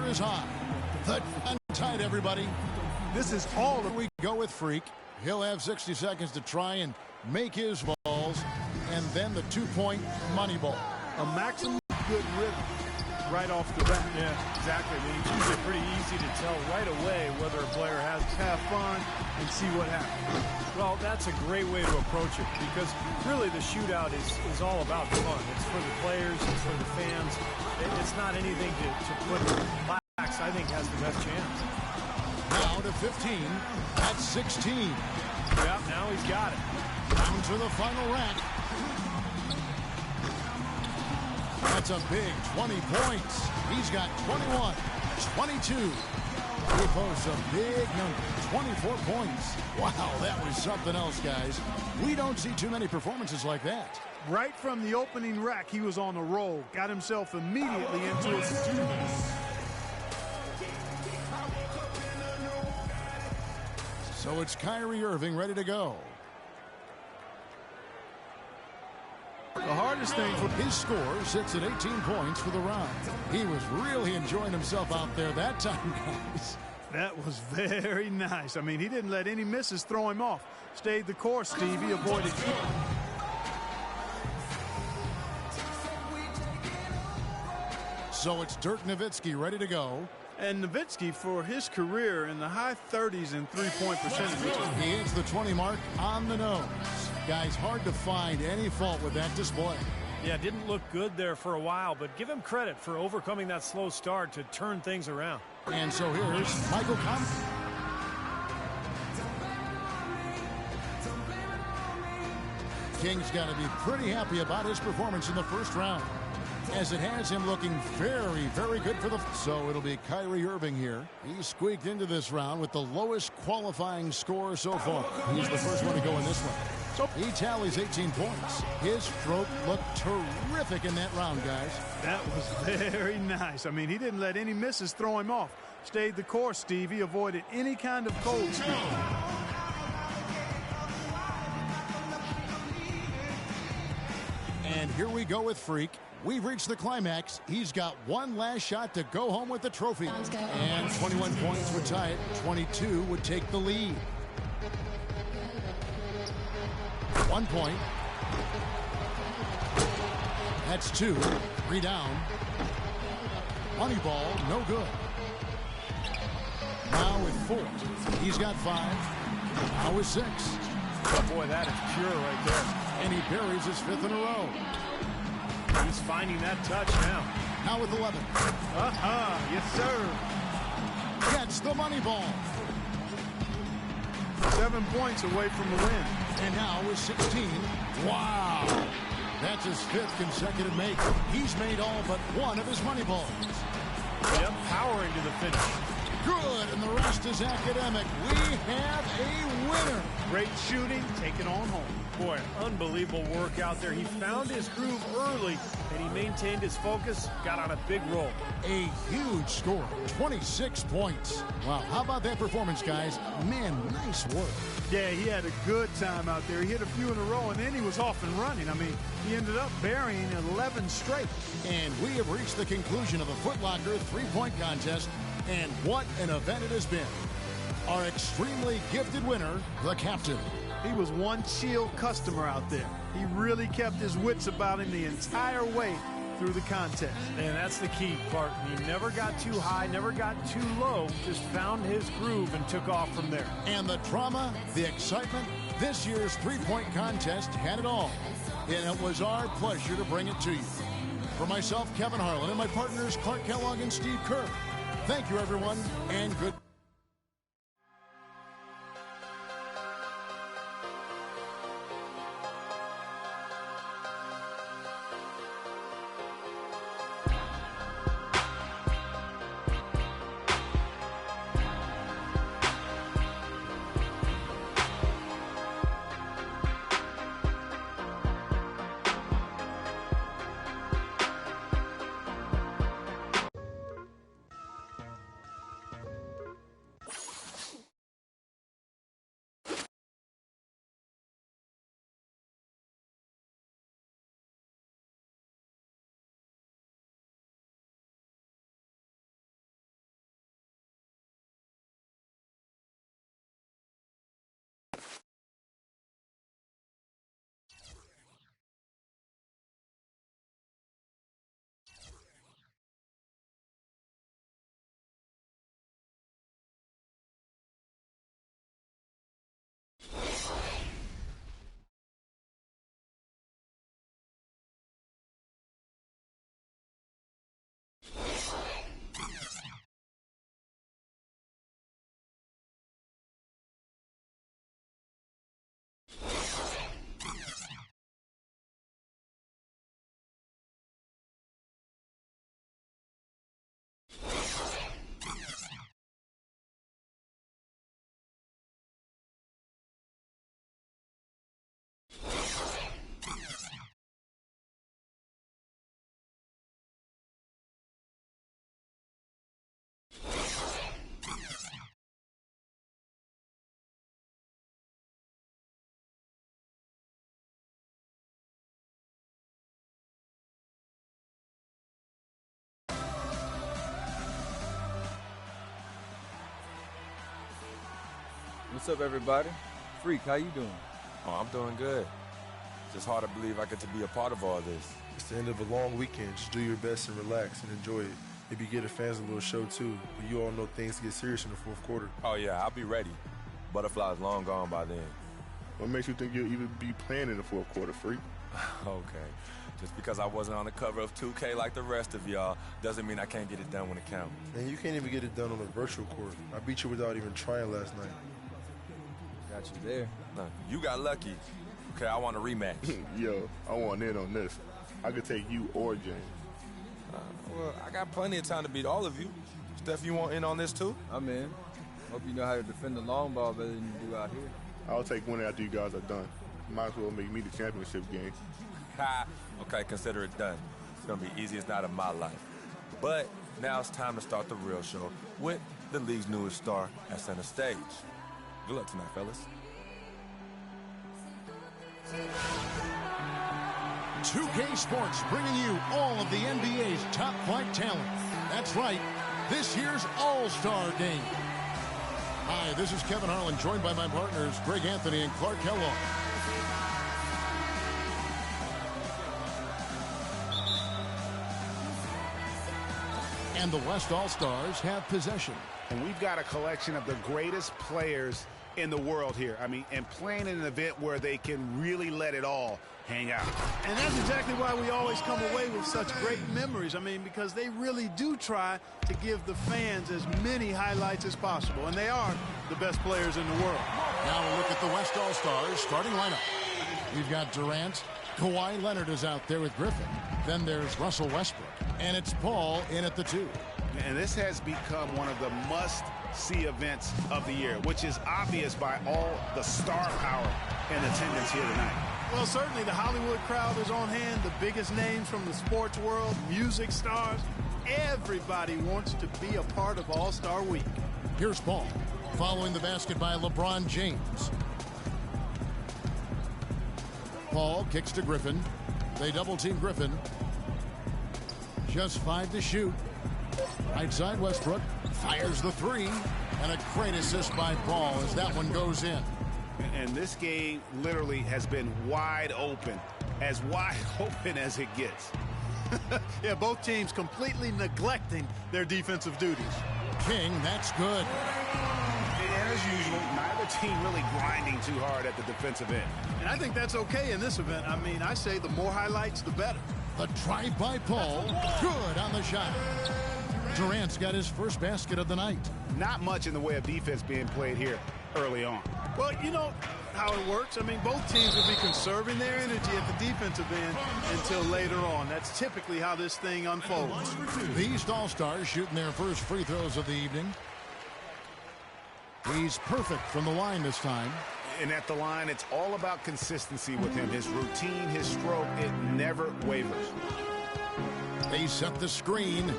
is high. The tight, everybody. This is all that we go with Freak. He'll have 60 seconds to try and make his balls, and then the 2-point money ball. A maximum good rhythm right off the bat. Yeah, exactly. I mean, it's usually pretty easy to tell right away whether a player has to have fun and see what happens. Well, that's a great way to approach it, because really the shootout is all about fun. It's for the players, it's for the fans. It's not anything to put Lax, I think, has the best chance. Now to 15. That's 16. Yep, now he's got it. Down to the final rack. That's a big 20 points. He's got 21, 22. He posts a big number, 24 points. Wow, that was something else, guys. We don't see too many performances like that. Right from the opening rack, he was on a roll. Got himself immediately into a... So it's Kyrie Irving ready to go. The hardest thing for his score sits at 18 points for the round. He was really enjoying himself out there that time, guys. That was very nice. I mean, he didn't let any misses throw him off. Stayed the course, Steve. He avoided. So it's Dirk Nowitzki ready to go. And Nowitzki, for his career, in the high 30s in three-point percentage. He hits the 20 mark on the nose. Guys, hard to find any fault with that display. Yeah, didn't look good there for a while, but give him credit for overcoming that slow start to turn things around. And so here's Michael Conley. King's got to be pretty happy about his performance in the first round, as it has him looking very, very good for the... So it'll be Kyrie Irving here. He squeaked into this round with the lowest qualifying score so far. He's the first one to go in this one. So he tallies 18 points. His stroke looked terrific in that round, guys. That was very nice. I mean, he didn't let any misses throw him off. Stayed the course, Steve. He avoided any kind of cold spin. And here we go with Freak. We've reached the climax. He's got one last shot to go home with the trophy. And 21 points would tie it. 22 would take the lead. 1 point. That's 2. 3 down. Money ball, no good. Now with 4. He's got 5. Now with 6. Oh boy, that is pure right there. And he buries his 5th in a row. He's finding that touch now. Now with 11. Yes, sir. Gets the money ball. 7 points away from the win. And now with 16. Wow. That's his 5th consecutive make. He's made all but one of his money balls. Yep, powering to the finish. Good, and the rest is academic. We have a winner. Great shooting, take it on home. Boy, unbelievable work out there. He found his groove early, and he maintained his focus, got on a big roll. A huge score, 26 points. Wow, how about that performance, guys? Man, nice work. Yeah, he had a good time out there. He hit a few in a row, and then he was off and running. I mean, he ended up burying 11 straight. And we have reached the conclusion of the Foot Locker three-point contest, and what an event it has been. Our extremely gifted winner, the captain. He was one chill customer out there. He really kept his wits about him the entire way through the contest. And that's the key, Clark. He never got too high, never got too low, just found his groove and took off from there. And the drama, the excitement, this year's three-point contest had it all. And it was our pleasure to bring it to you. For myself, Kevin Harlan, and my partners, Clark Kellogg and Steve Kerr, thank you, everyone, and good What's up, everybody? Freak, how you doing? Oh, I'm doing good. Just hard to believe I get to be a part of all this. It's the end of a long weekend. Just do your best and relax and enjoy it. Maybe get the fans a little show, too. But you all know things get serious in the fourth quarter. Oh, yeah, I'll be ready. Butterfly's long gone by then. What makes you think you'll even be playing in the fourth quarter, Freak? Okay. Just because I wasn't on the cover of 2K like the rest of y'all doesn't mean I can't get it done when it counts. Man, you can't even get it done on a virtual court. I beat you without even trying last night. Got you there. No, you got lucky. Okay, I want a rematch. Yo, I want in on this. I could take you or James. Well, I got plenty of time to beat all of you. Steph, you want in on this too? I'm in. Hope you know how to defend the long ball better than you do out here. I'll take one after you guys are done. Might as well make me the championship game. Ha! Okay, consider it done. It's gonna be easiest night of my life. But now it's time to start the real show with the league's newest star at center stage. Good luck tonight, fellas. 2K Sports bringing you all of the NBA's top flight talent. That's right, this year's All-Star Game. Hi, this is Kevin Harlan, joined by my partners Greg Anthony and Clark Kellogg. And the West All-Stars have possession. And we've got a collection of the greatest players in the world here. I mean, and playing in an event where they can really let it all hang out. And that's exactly why we always come away with such great memories. I mean, because they really do try to give the fans as many highlights as possible. And they are the best players in the world. Now we'll look at the West All-Stars starting lineup. We've got Durant. Kawhi Leonard is out there with Griffin. Then there's Russell Westbrook. And it's Paul in at the 2. And this has become one of the must-see events of the year, which is obvious by all the star power in attendance here tonight. Well, certainly the Hollywood crowd is on hand, the biggest names from the sports world, music stars. Everybody wants to be a part of All-Star Week. Here's Paul, following the basket by LeBron James. Paul kicks to Griffin. They double-team Griffin. Just 5 to shoot. Right side, Westbrook fires the 3. And a great assist by Paul as that one goes in. And this game literally has been wide open as it gets. Yeah, both teams completely neglecting their defensive duties. King, that's good. And as usual, neither team really grinding too hard at the defensive end. And I think that's okay in this event. I mean, I say the more highlights, the better. The drive by Paul. Good on the shot. Durant's got his first basket of the night. Not much in the way of defense being played here early on. Well, you know how it works. I mean, both teams will be conserving their energy at the defensive end until later on. That's typically how this thing unfolds. The East All-Stars shooting their first free throws of the evening. He's perfect from the line this time. And at the line, it's all about consistency with him. His routine, his stroke, it never wavers. They set the screen.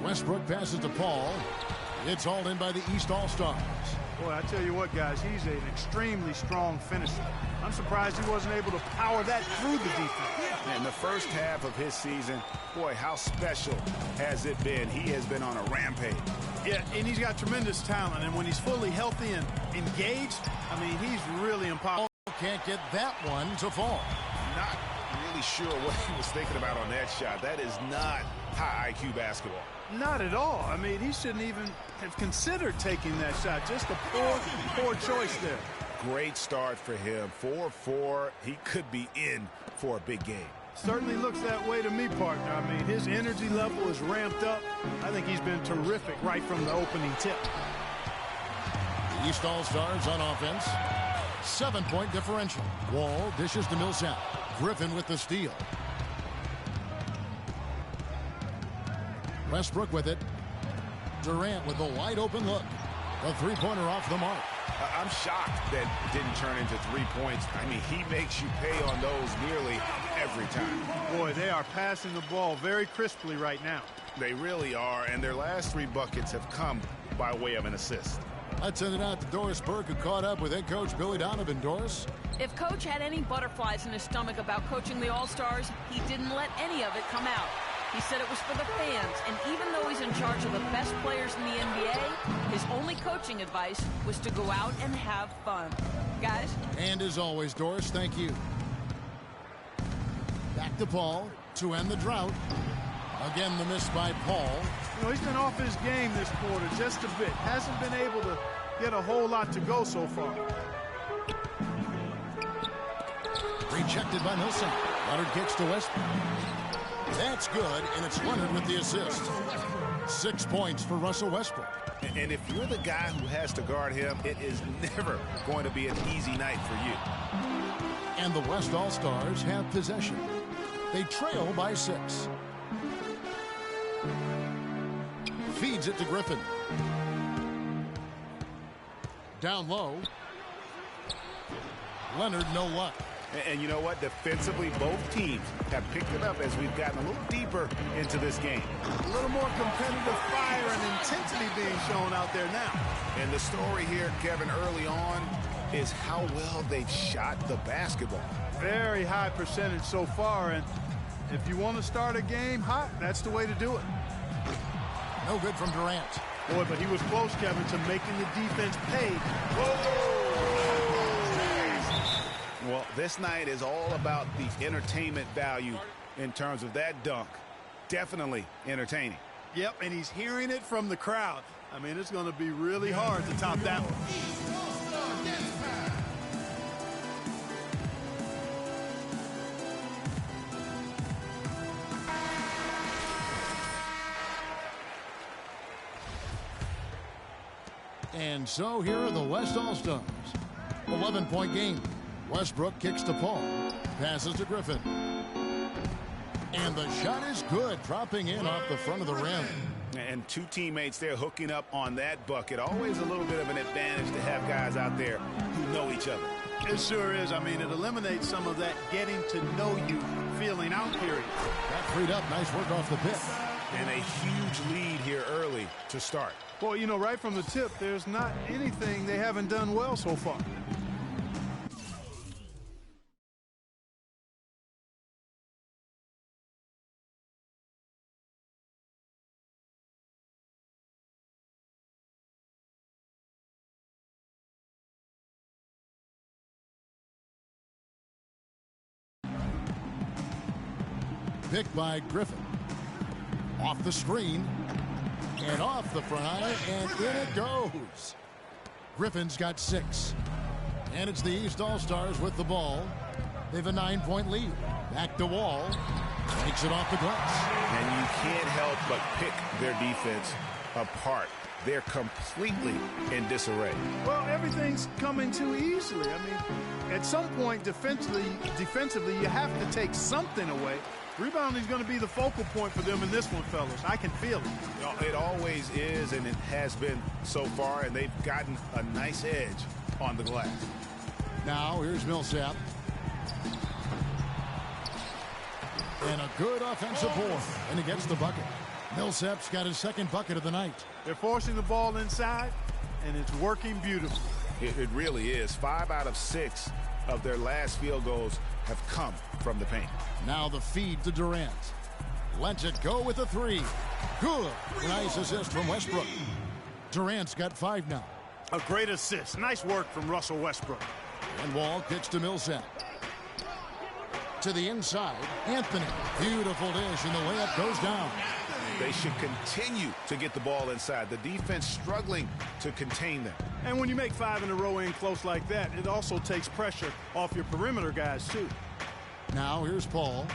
Westbrook passes to Paul. It's hauled in by the East All-Stars. Boy, I tell you what, guys, he's an extremely strong finisher. I'm surprised he wasn't able to power that through the defense. In the first half of his season, boy, how special has it been? He has been on a rampage. Yeah, and he's got tremendous talent, and when he's fully healthy and engaged, I mean, he's really impossible. Can't get that one to fall. Not really sure what he was thinking about on that shot. That is not high IQ basketball. Not at all. I mean, he shouldn't even have considered taking that shot. Just a poor choice there. Great start for him. 4-4. He could be in for a big game. Certainly looks that way to me, partner. I mean, his energy level is ramped up. I think he's been terrific right from the opening tip. The East All-Stars on offense. 7-point differential. Wall dishes to Millsap. Griffin with the steal. Westbrook with it. Durant with a wide open look. A three-pointer off the mark. I'm shocked that didn't turn into 3 points. I mean, he makes you pay on those nearly every time. Boy, they are passing the ball very crisply right now. They really are, and their last 3 buckets have come by way of an assist. Let's send it out to Doris Burke, who caught up with head coach Billy Donovan. Doris? If Coach had any butterflies in his stomach about coaching the All-Stars, he didn't let any of it come out. He said it was for the fans, and even though he's enjoying charge of the best players in the NBA, his only coaching advice was to go out and have fun. Guys? And as always, Doris, thank you. Back to Paul to end the drought. Again, the miss by Paul. You know, he's been off his game this quarter just a bit. Hasn't been able to get a whole lot to go so far. Rejected by Millsap. Leonard kicks to Westbrook. That's good, and it's Leonard with the assist. 6 points for Russell Westbrook. And if you're the guy who has to guard him, it is never going to be an easy night for you. And the West All-Stars have possession. They trail by 6. Feeds it to Griffin. Down low. Leonard, no luck. And you know what? Defensively, both teams have picked it up as we've gotten a little deeper into this game. A little more competitive fire and intensity being shown out there now. And the story here, Kevin, early on is how well they've shot the basketball. Very high percentage so far, and if you want to start a game hot, that's the way to do it. No good from Durant. Boy, but he was close, Kevin, to making the defense pay. Whoa! Well, this night is all about the entertainment value in terms of that dunk. Definitely entertaining. Yep, and he's hearing it from the crowd. I mean, it's going to be really hard to top that one. And so here are the West All-Stars. 11-point game. Westbrook kicks to Paul. Passes to Griffin. And the shot is good, dropping in off the front of the rim. And two teammates there hooking up on that bucket. Always a little bit of an advantage to have guys out there who know each other. It sure is. I mean, it eliminates some of that getting to know you feeling out period. Got freed up. Nice work off the pick. And a huge lead here early to start. Well, you know, right from the tip, there's not anything they haven't done well so far. Picked by Griffin. Off the screen. And off the front eye, and in it goes. Griffin's got 6. And it's the East All-Stars with the ball. They have a 9-point lead. Back to Wall. Takes it off the glass. And you can't help but pick their defense apart. They're completely in disarray. Well, everything's coming too easily. I mean, at some point, defensively, you have to take something away. Rebounding is going to be the focal point for them in this one, fellas. I can feel it. It always is, and it has been so far, and they've gotten a nice edge on the glass. Now, here's Millsap. And a good offensive board, and he gets the bucket. Millsap's got his second bucket of the night. They're forcing the ball inside, and it's working beautifully. It really is. 5 out of 6 of their last field goals have come from the paint. Now the feed to Durant. Lets it go with a 3. Good. Nice assist from Westbrook. Durant's got 5 now. A great assist. Nice work from Russell Westbrook. And Wall kicks to Millsap. To the inside. Anthony. Beautiful dish, and the layup goes down. They should continue to get the ball inside. The defense struggling to contain them. And when you make 5 in a row in close like that, it also takes pressure off your perimeter guys, too. Now here's Paul.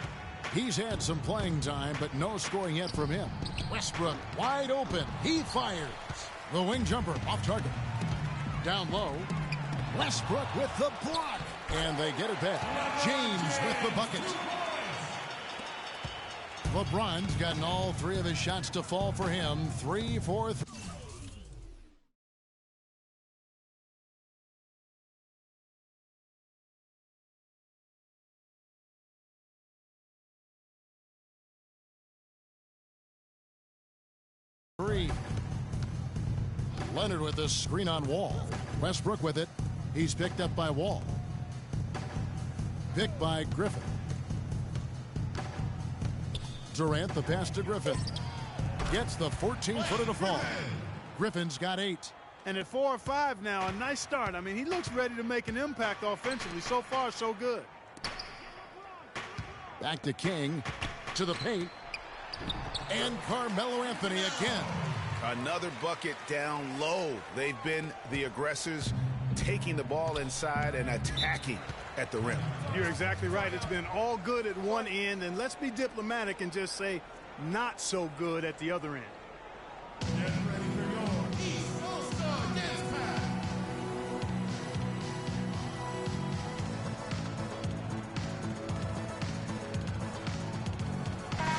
He's had some playing time, but no scoring yet from him. Westbrook wide open. He fires. The wing jumper off target. Down low. Westbrook with the block. And they get it back. James with the bucket. LeBron's gotten all 3 of his shots to fall for him. 3 for 3. Leonard with the screen on Wall. Westbrook with it. He's picked up by Wall. Picked by Griffin. Durant the pass to Griffin. gets the 14-footer to fall. Griffin's got 8. And at 4 or 5 now, a nice start. I mean, he looks ready to make an impact offensively. So far, so good. Back to King, to the paint. And Carmelo Anthony again. Another bucket down low. They've been the aggressors, taking the ball inside and attacking at the rim. You're exactly right. It's been all good at one end, and let's be diplomatic and just say not so good at the other end.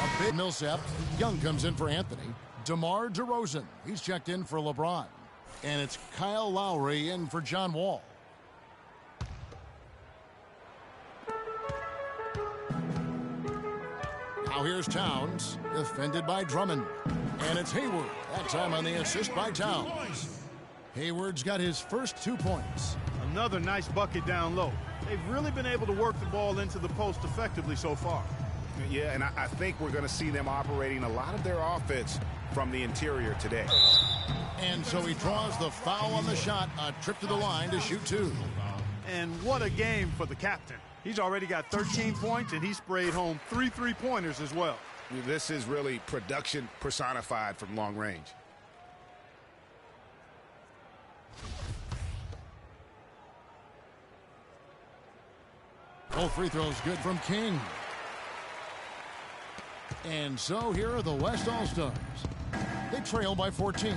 A big Millsap. Young comes in for Anthony. DeMar DeRozan. He's checked in for LeBron. And it's Kyle Lowry in for John Wall. Now here's Towns, defended by Drummond. And it's Hayward, that time on the assist by Towns. Hayward's got his first 2 points. Another nice bucket down low. They've really been able to work the ball into the post effectively so far. Yeah, and I think we're going to see them operating a lot of their offense from the interior today. And so he draws the foul on the shot, a trip to the line to shoot 2. And what a game for the captain. He's already got 13 points, and he sprayed home 3 3-pointers as well. This is really production personified from long range. Both free throws good from King. And so here are the West All-Stars. They trail by 14.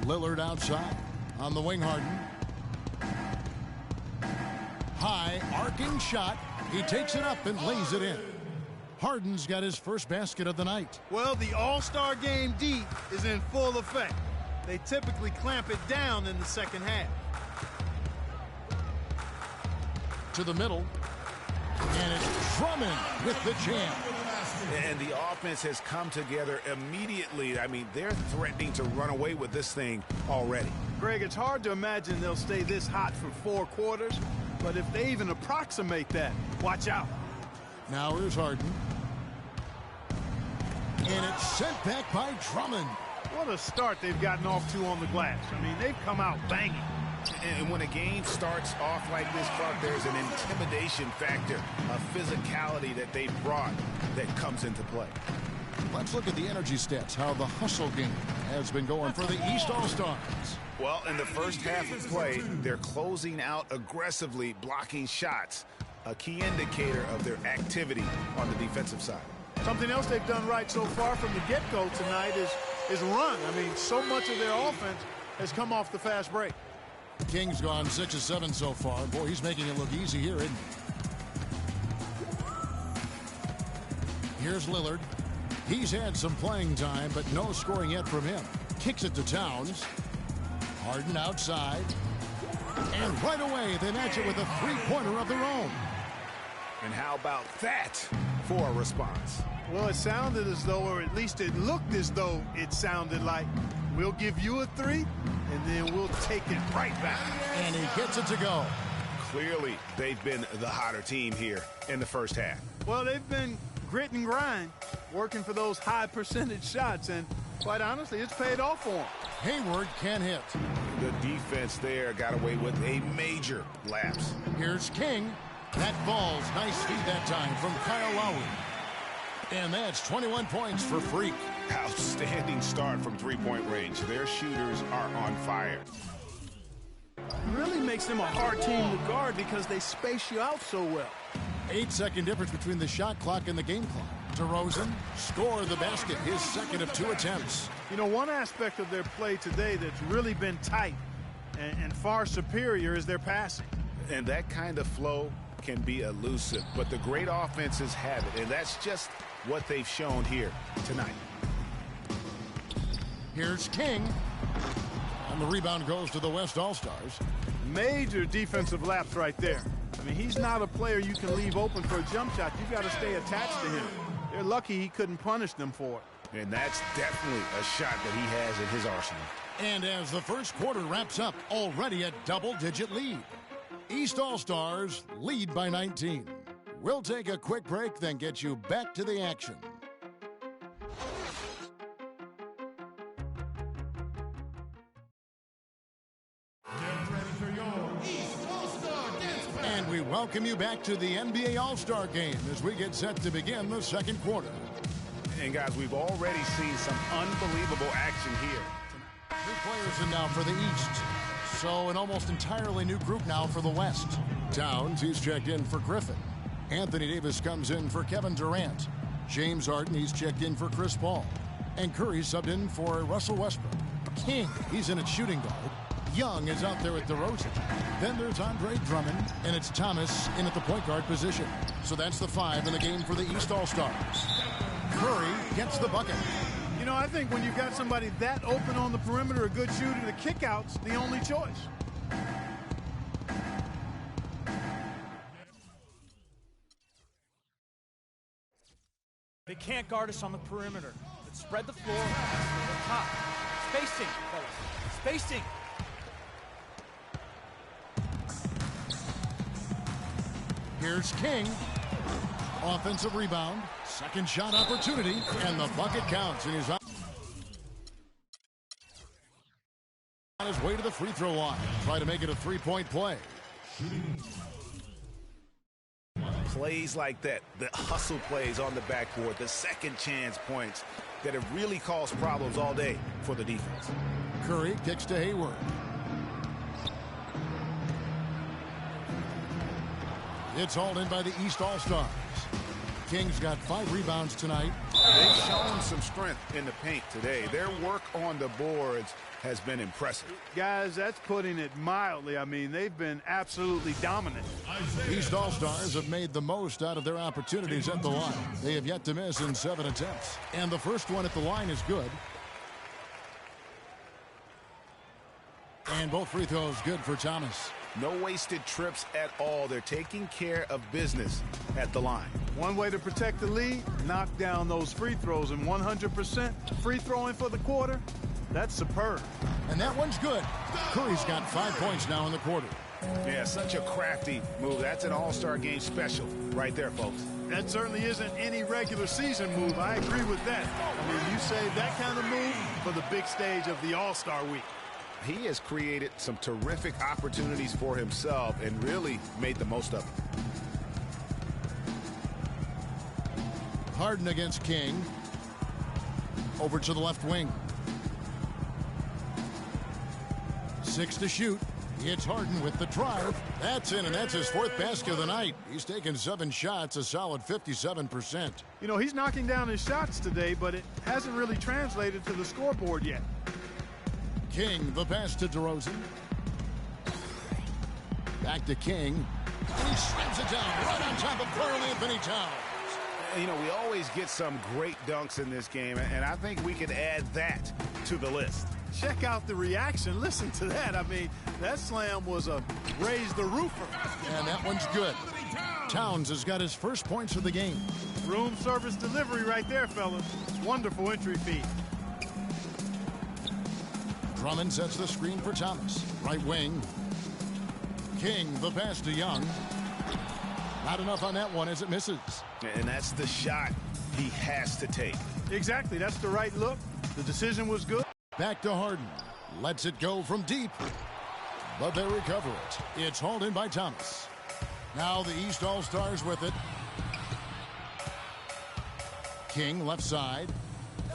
Lillard outside. On the wing, Harden. High, arcing shot. He takes it up and lays it in. Harden's got his first basket of the night. Well, the All-Star Game D is in full effect. They typically clamp it down in the second half. To the middle. And it's Drummond with the jam. And the offense has come together immediately. I mean, they're threatening to run away with this thing already. Greg, it's hard to imagine they'll stay this hot for 4 quarters, but if they even approximate that, watch out. Now here's Harden. And it's sent back by Drummond. What a start they've gotten off to on the glass. I mean, they've come out banging. And when a game starts off like this, Clark, there's an intimidation factor, a physicality that they've brought that comes into play. Let's look at the energy stats, how the hustle game has been going for the East All-Stars. Well, in the first half of play, they're closing out aggressively, blocking shots, a key indicator of their activity on the defensive side. Something else they've done right so far from the get-go tonight is run. I mean, so much of their offense has come off the fast break. King's gone 6 of 7 so far. Boy, he's making it look easy here, isn't he? Here's Lillard. He's had some playing time, but no scoring yet from him. Kicks it to Towns. Harden outside. And right away, they match it with a three-pointer of their own. And how about that for a response? Well, it sounded as though, or at least it looked as though it sounded like, we'll give you a 3, and then we'll take it right back. And he gets it to go. Clearly, they've been the hotter team here in the first half. Well, they've been grit and grind, working for those high percentage shots, and quite honestly, it's paid off for them. Hayward can hit. The defense there got away with a major lapse. Here's King. That falls. Nice feed that time from Kyle Lowry. And that's 21 points for Freak. Outstanding start from three-point range. Their shooters are on fire. It really makes them a hard team to guard because they space you out so well. 8-second difference between the shot clock and the game clock. DeRozan scored the basket, his second of 2 attempts. You know, one aspect of their play today that's really been tight and far superior is their passing. And that kind of flow can be elusive, but the great offenses have it, and that's just what they've shown here tonight. Here's King. And the rebound goes to the West All-Stars. Major defensive lapse right there. I mean, he's not a player you can leave open for a jump shot. You've got to stay attached to him. They're lucky he couldn't punish them for it. And that's definitely a shot that he has in his arsenal. And as the first quarter wraps up, already a double-digit lead. East All-Stars lead by 19. We'll take a quick break, then get you back to the action. And we welcome you back to the NBA All-Star Game as we get set to begin the second quarter. And guys, we've already seen some unbelievable action here. New players in now for the East. So an almost entirely new group now for the West. Towns, he's checked in for Griffin. Anthony Davis comes in for Kevin Durant. James Harden, he's checked in for Chris Paul. And Curry subbed in for Russell Westbrook. King, he's in at shooting guard. Young is out there at DeRozan. Then there's Andre Drummond, and it's Thomas in at the point guard position. So that's the 5 in the game for the East All-Stars. Curry gets the bucket. You know, I think when you've got somebody that open on the perimeter, a good shooter, the kick-out's the only choice. They can't guard us on the perimeter. Let's spread the floor and the top. Spacing, fellas. Spacing. Here's King. Offensive rebound. Second shot opportunity. And the bucket counts. And he's on his way to the free throw line. Try to make it a three-point play. Plays like that, the hustle plays on the backboard, the second chance points that have really caused problems all day for the defense. Curry kicks to Hayward. It's hauled in by the East All-Stars. Kings got 5 rebounds tonight. They've shown some strength in the paint today. Their work on the boards has been impressive. Guys, that's putting it mildly. I mean, they've been absolutely dominant. East All-Stars have made the most out of their opportunities at the line. They have yet to miss in 7 attempts. And the first one at the line is good. And both free throws good for Thomas. No wasted trips at all. They're taking care of business at the line. One way to protect the lead, knock down those free throws, and 100% free throwing for the quarter, that's superb. And that one's good. Curry's got 5 points now in the quarter. Yeah, such a crafty move. That's an all-star game special right there, folks. That certainly isn't any regular season move. I agree with that. I mean, you save that kind of move for the big stage of the All-Star week. He has created some terrific opportunities for himself and really made the most of it. Harden against King. Over to the left wing. 6 to shoot. It's Harden with the drive. That's in, and that's his 4th basket of the night. He's taken 7 shots, a solid 57%. You know, he's knocking down his shots today, but it hasn't really translated to the scoreboard yet. King, the pass to DeRozan. Back to King. And he slams it down right on top of Karl-Anthony Towns. You know, we always get some great dunks in this game, and I think we could add that to the list. Check out the reaction. Listen to that. I mean, that slam was a raise the roofer. And that one's good. Towns has got his first points of the game. Room service delivery right there, fellas. Wonderful entry feed. Drummond sets the screen for Thomas. Right wing. King, the pass to Young. Not enough on that one as it misses. And that's the shot he has to take. Exactly. That's the right look. The decision was good. Back to Harden. Lets it go from deep. But they recover it. It's hauled in by Thomas. Now the East All-Stars with it. King left side.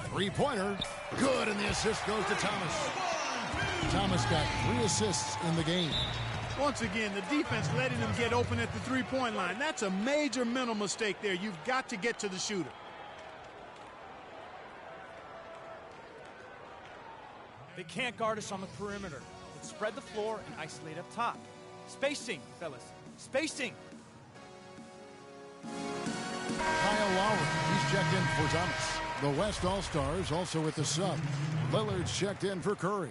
3-pointer. Good, and the assist goes to Thomas. Thomas got 3 assists in the game. Once again, the defense letting him get open at the 3-point line. That's a major mental mistake there. You've got to get to the shooter. They can't guard us on the perimeter. Let's spread the floor and isolate up top. Spacing, fellas. Spacing. Kyle Lowry, he's checked in for Thomas. The West All-Stars also with the sub. Lillard's checked in for Curry.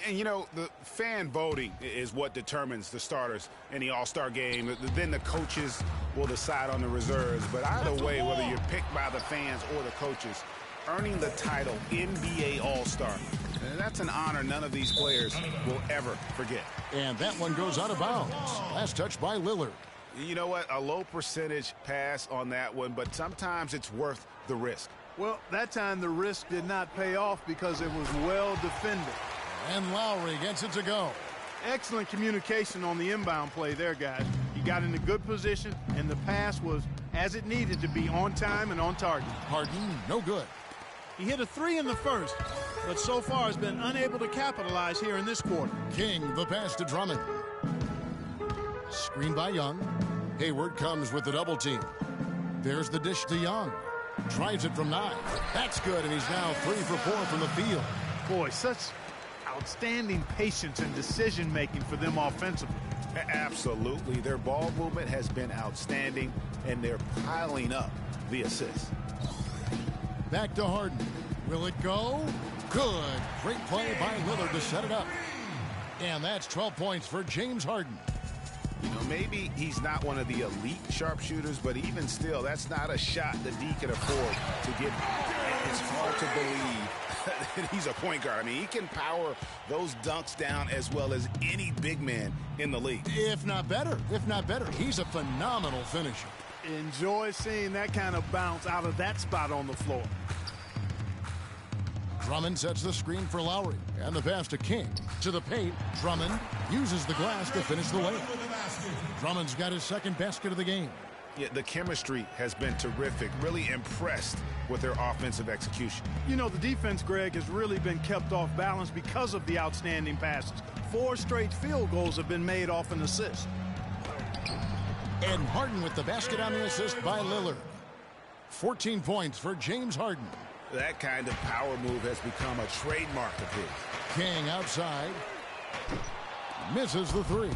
And, you know, the fan voting is what determines the starters in the All-Star game. Then the coaches will decide on the reserves. But either way, whether you're picked by the fans or the coaches, earning the title NBA All-Star, that's an honor none of these players will ever forget. And that one goes out of bounds. Last touch by Lillard. You know what? A low percentage pass on that one, but sometimes it's worth the risk. Well, that time the risk did not pay off because it was well defended. And Lowry gets it to go. Excellent communication on the inbound play there, guys. He got in a good position, and the pass was as it needed to be, on time and on target. Harden, no good. He hit a 3 in the first, but so far has been unable to capitalize here in this quarter. King, the pass to Drummond. Screen by Young. Hayward comes with the double team. There's the dish to Young. Tries it from 9. That's good, and he's now 3 for 4 from the field. Boy, such outstanding patience and decision-making for them offensively. Absolutely. Their ball movement has been outstanding, and they're piling up the assists. Back to Harden. Will it go? Good. Great play by Lillard to set it up. And that's 12 points for James Harden. You know, maybe he's not one of the elite sharpshooters, but even still, that's not a shot that D can afford to get. It's hard to believe that he's a point guard. I mean, he can power those dunks down as well as any big man in the league. If not better. If not better. He's a phenomenal finisher. Enjoy seeing that kind of bounce out of that spot on the floor. Drummond sets the screen for Lowry. And the pass to King. To the paint. Drummond uses the glass to finish the layup. Drummond's got his second basket of the game. Yeah, the chemistry has been terrific. Really impressed with their offensive execution. You know, the defense, Greg, has really been kept off balance because of the outstanding passes. 4 straight field goals have been made off an assist. And Harden with the basket on the assist by Lillard. 14 points for James Harden. That kind of power move has become a trademark of his. King outside. Misses the 3.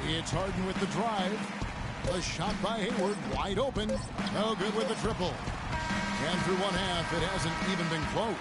It's Harden with the drive. A shot by Hayward, wide open. No good with the triple. And through one half, it hasn't even been close.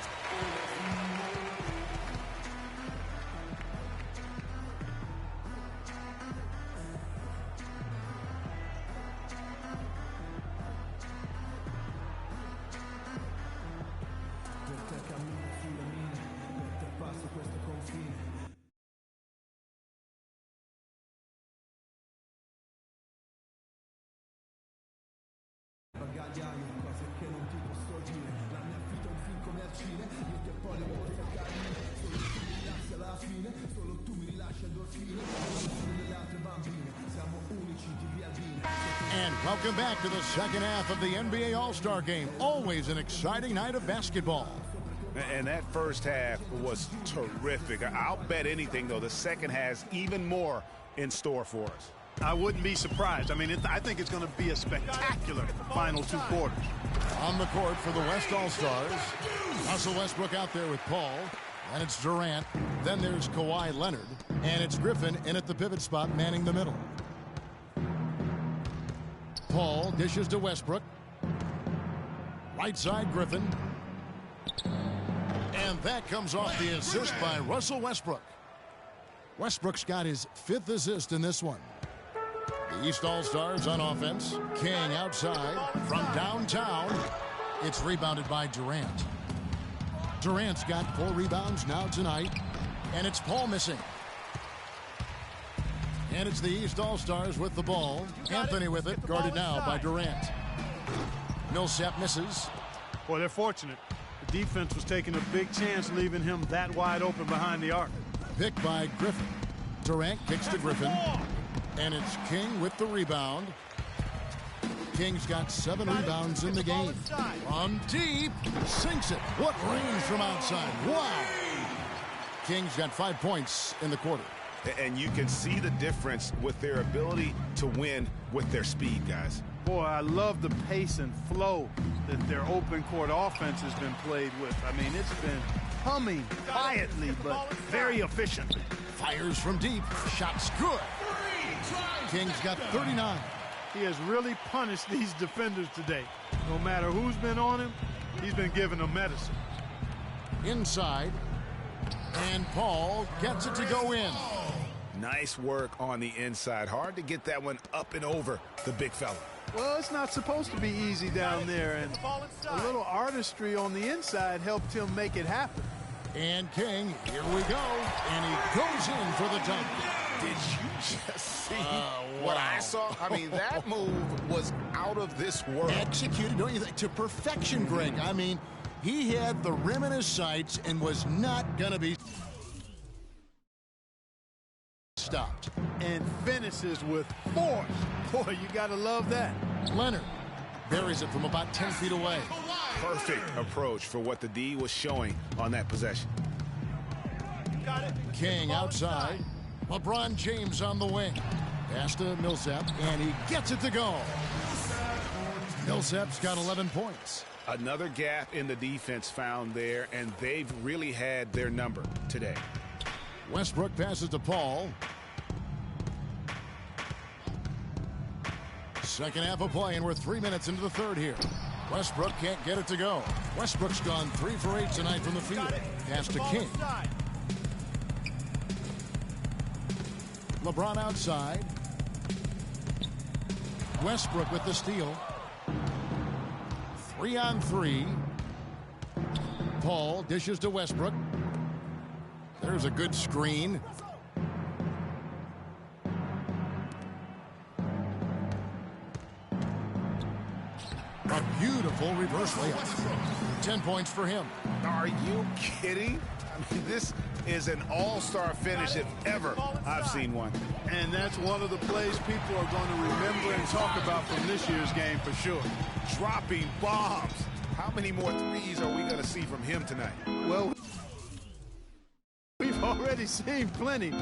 And welcome back to the second half of the NBA All-Star Game. Always an exciting night of basketball. And that first half was terrific. I'll bet anything, though, the second has even more in store for us. I wouldn't be surprised. I mean, I think it's going to be a spectacular final 2 quarters. On the court for the West All-Stars, Russell Westbrook out there with Paul. And it's Durant. Then there's Kawhi Leonard. And it's Griffin in at the pivot spot, manning the middle. Paul dishes to Westbrook. Right side, Griffin. And that comes off the assist by Russell Westbrook. Westbrook's got his 5th assist in this one. The East All-Stars on offense. King outside from downtown. It's rebounded by Durant. Durant's got 4 rebounds now tonight. And it's Paul missing. And it's the East All-Stars with the ball. Anthony with it, guarded now by Durant. Millsap misses. Well, they're fortunate. The defense was taking a big chance leaving him that wide open behind the arc. Picked by Griffin. Durant kicks to Griffin. And it's King with the rebound. King's got 7 rebounds in the game. From deep, sinks it. What range from outside. Wow. King's got 5 points in the quarter. And you can see the difference with their ability to win with their speed, guys. Boy, I love the pace and flow that their open court offense has been played with. I mean, it's been humming quietly, but very efficiently. Fires from deep. Shot's good. King's got 39. He has really punished these defenders today. No matter who's been on him, he's been giving them medicine. Inside. And Paul gets it to go in. Nice work on the inside. Hard to get that one up and over the big fella. Well, it's not supposed to be easy down there, and a little artistry on the inside helped him make it happen. And King, here we go. And he goes in for the dunk. Did you just see what I saw? I mean, that move was out of this world. Executed, don't you think, to perfection, Greg. I mean, he had the rim in his sights and was not going to be stopped. And finishes with force. Boy, you got to love that. Leonard buries it from about 10 feet away. Perfect approach for what the D was showing on that possession. King outside. LeBron James on the wing. Pass to Millsap, and he gets it to go. Millsap's got 11 points. Another gap in the defense found there, and they've really had their number today. Westbrook passes to Paul. Second half of play, and we're 3 minutes into the third here. Westbrook can't get it to go. Westbrook's gone 3 for 8 tonight from the field. Pass to King. LeBron outside. Westbrook with the steal. 3-on-3. Paul dishes to Westbrook. There's a good screen. A beautiful reverse layup. 10 points for him. Are you kidding? I mean, this is an all-star finish if ever I've seen one. And that's one of the plays people are going to remember and talk about from this year's game for sure. Dropping bombs. How many more threes are we going to see from him tonight? Well, we've already seen plenty.